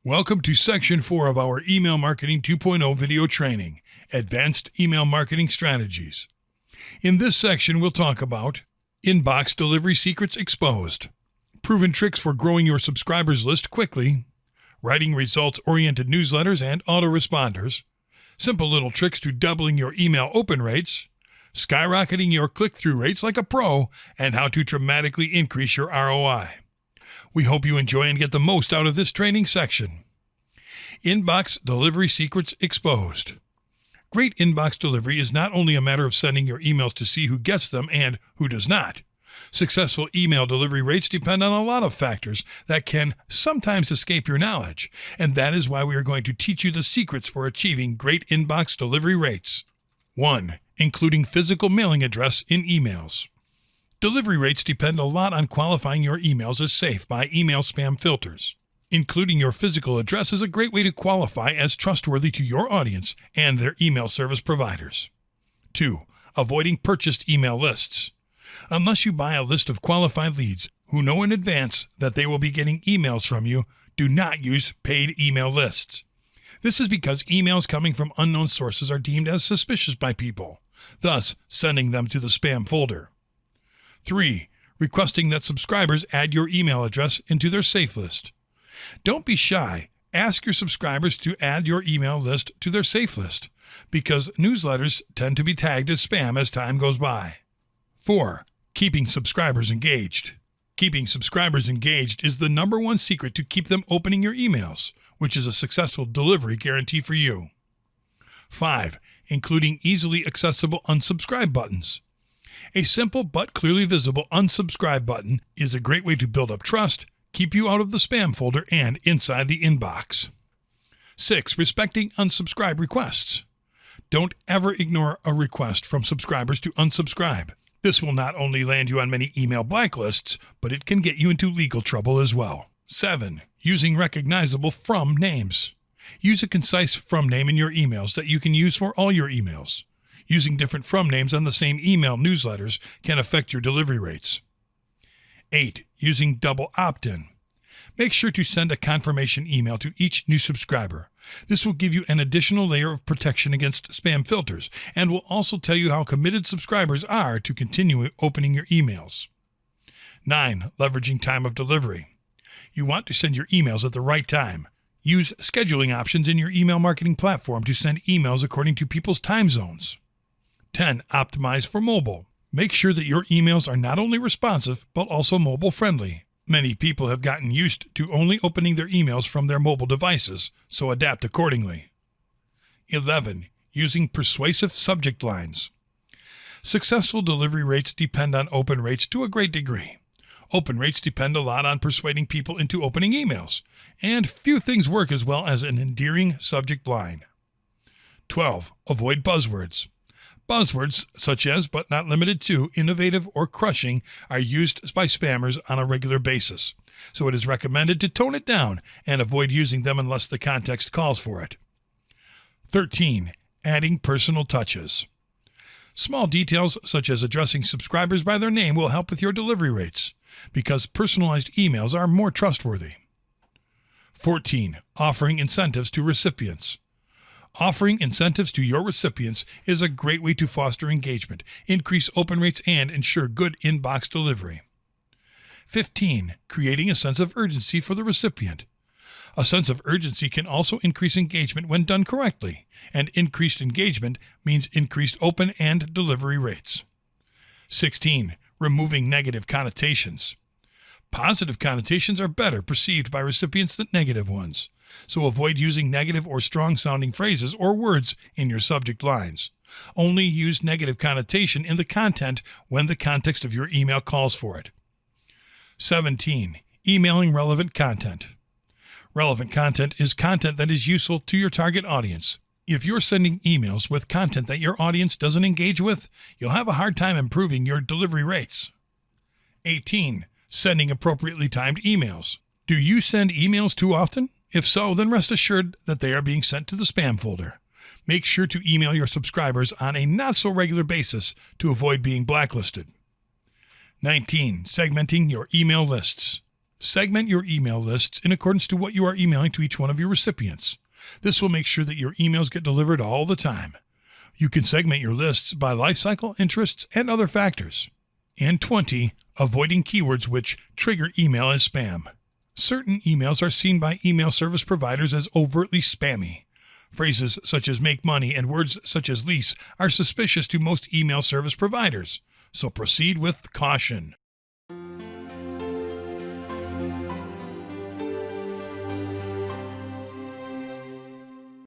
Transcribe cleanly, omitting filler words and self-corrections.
Welcome to Section 4 of our Email Marketing 2.0 video training, Advanced Email Marketing Strategies. In this section, we'll talk about Inbox Delivery Secrets Exposed, Proven Tricks for Growing Your Subscribers List Quickly, Writing Results-Oriented Newsletters and Autoresponders, Simple Little Tricks to Doubling Your Email Open Rates, Skyrocketing Your Click-Through Rates like a Pro, and How to Dramatically Increase Your ROI. We hope you enjoy and get the most out of this training section. Inbox Delivery Secrets Exposed. Great inbox delivery is not only a matter of sending your emails to see who gets them and who does not. Successful email delivery rates depend on a lot of factors that can sometimes escape your knowledge, and that is why we are going to teach you the secrets for achieving great inbox delivery rates. 1. Including physical mailing address in emails. Delivery rates depend a lot on qualifying your emails as safe by email spam filters. Including your physical address is a great way to qualify as trustworthy to your audience and their email service providers. 2. Avoiding purchased email lists. Unless you buy a list of qualified leads who know in advance that they will be getting emails from you, do not use paid email lists. This is because emails coming from unknown sources are deemed as suspicious by people, thus sending them to the spam folder. 3. Requesting that subscribers add your email address into their safe list. Don't be shy. Ask your subscribers to add your email list to their safe list, because newsletters tend to be tagged as spam as time goes by. 4. Keeping subscribers engaged. Keeping subscribers engaged is the number one secret to keep them opening your emails, which is a successful delivery guarantee for you. 5. Including easily accessible unsubscribe buttons. A simple but clearly visible unsubscribe button is a great way to build up trust, keep you out of the spam folder and inside the inbox. 6. Respecting unsubscribe requests. Don't ever ignore a request from subscribers to unsubscribe. This will not only land you on many email blacklists, but it can get you into legal trouble as well. 7. Using recognizable from names. Use a concise from name in your emails that you can use for all your emails. Using different from names on the same email newsletters can affect your delivery rates. 8. Using double opt-in. Make sure to send a confirmation email to each new subscriber. This will give you an additional layer of protection against spam filters and will also tell you how committed subscribers are to continue opening your emails. 9. Leveraging time of delivery. You want to send your emails at the right time. Use scheduling options in your email marketing platform to send emails according to people's time zones. 10. Optimize for mobile. Make sure that your emails are not only responsive, but also mobile friendly. Many people have gotten used to only opening their emails from their mobile devices, so adapt accordingly. 11. Using persuasive subject lines. Successful delivery rates depend on open rates to a great degree. Open rates depend a lot on persuading people into opening emails, and few things work as well as an endearing subject line. 12. Avoid buzzwords. Buzzwords such as, but not limited to, innovative or crushing are used by spammers on a regular basis, so it is recommended to tone it down and avoid using them unless the context calls for it. 13. Adding personal touches. Small details such as addressing subscribers by their name will help with your delivery rates, because personalized emails are more trustworthy. 14. Offering incentives to recipients. Offering incentives to your recipients is a great way to foster engagement, increase open rates, and ensure good inbox delivery. 15. Creating a sense of urgency for the recipient. A sense of urgency can also increase engagement when done correctly, and increased engagement means increased open and delivery rates. 16. Removing negative connotations. Positive connotations are better perceived by recipients than negative ones, so avoid using negative or strong-sounding phrases or words in your subject lines. Only use negative connotation in the content when the context of your email calls for it. 17. Emailing relevant content. Relevant content is content that is useful to your target audience. If you're sending emails with content that your audience doesn't engage with, you'll have a hard time improving your delivery rates. 18. Sending appropriately timed emails. Do you send emails too often? If so, then rest assured that they are being sent to the spam folder. Make sure to email your subscribers on a not-so-regular basis to avoid being blacklisted. 19. Segmenting your email lists. Segment your email lists in accordance to what you are emailing to each one of your recipients. This will make sure that your emails get delivered all the time. You can segment your lists by life cycle, interests, and other factors. And 20, avoiding keywords which trigger email as spam. Certain emails are seen by email service providers as overtly spammy. Phrases such as make money and words such as lease are suspicious to most email service providers, so proceed with caution.